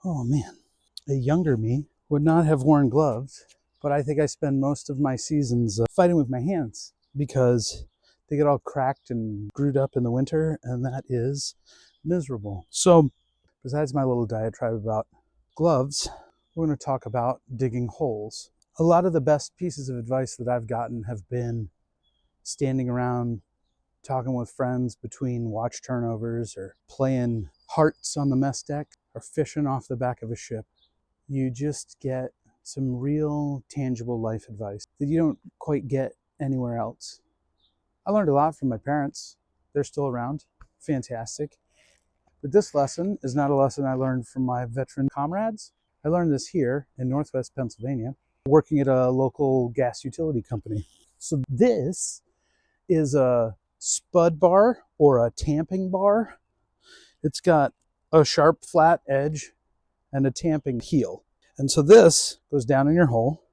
Oh man, a younger me would not have worn gloves, but I think I spend most of my seasons fighting with my hands because they get all cracked and screwed up in the winter, and that is miserable. So, besides my little diatribe about gloves, we're going to talk about digging holes. A lot of the best pieces of advice that I've gotten have been standing around talking with friends between watch turnovers or playing hearts on the mess deck or fishing off the back of a ship. You just get some real tangible life advice that you don't quite get anywhere else. I learned a lot from my parents. They're still around. Fantastic. But this lesson is not a lesson I learned from my veteran comrades. I learned this here in Northwest Pennsylvania, working at a local gas utility company. So this is a spud bar or a tamping bar. It's got a sharp flat edge and a tamping heel. And so this goes down in your hole.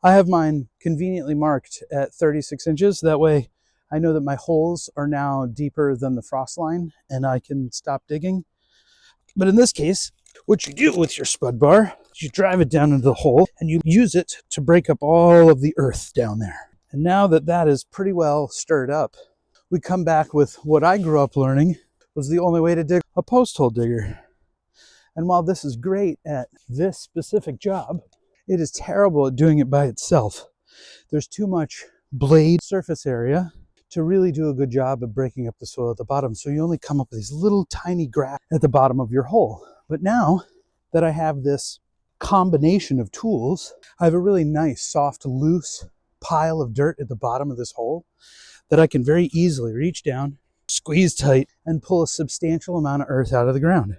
I have mine conveniently marked at 36 inches. That way I know that my holes are now deeper than the frost line and I can stop digging. But in this case, what you do with your spud bar is you drive it down into the hole and you use it to break up all of the earth down there. And now that that is pretty well stirred up, we come back with what I grew up learning was the only way to dig, a post hole digger. And while this is great at this specific job, it is terrible at doing it by itself. There's too much blade surface area to really do a good job of breaking up the soil at the bottom. So you only come up with these little tiny grafts at the bottom of your hole. But now that I have this combination of tools, I have a really nice, soft, loose pile of dirt at the bottom of this hole that I can very easily reach down, squeeze tight, and pull a substantial amount of earth out of the ground.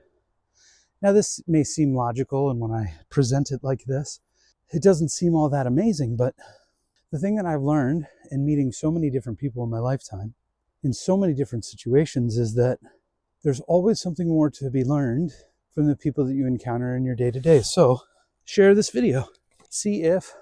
Now this may seem logical, and when I present it like this, it doesn't seem all that amazing, but the thing that I've learned in meeting so many different people in my lifetime, in so many different situations, is that there's always something more to be learned from the people that you encounter in your day-to-day. So share this video. See if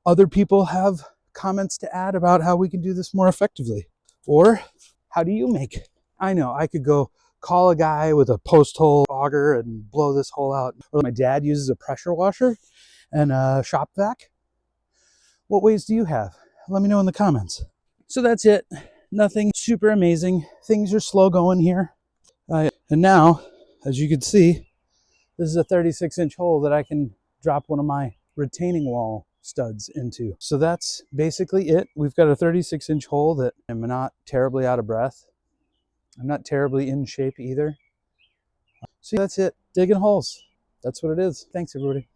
other people have comments to add about how we can do this more effectively. Or how do you make it? I know I could go call a guy with a post hole auger and blow this hole out. Or my dad uses a pressure washer and a shop vac. What ways do you have? Let me know in the comments. So that's it. Nothing super amazing. Things are slow going here. And now, as you can see, this is a 36-inch hole that I can drop one of my retaining wall studs into. So that's basically it. We've got a 36-inch hole that I'm not terribly out of breath. I'm not terribly in shape either. So that's it. Digging holes. That's what it is. Thanks, everybody.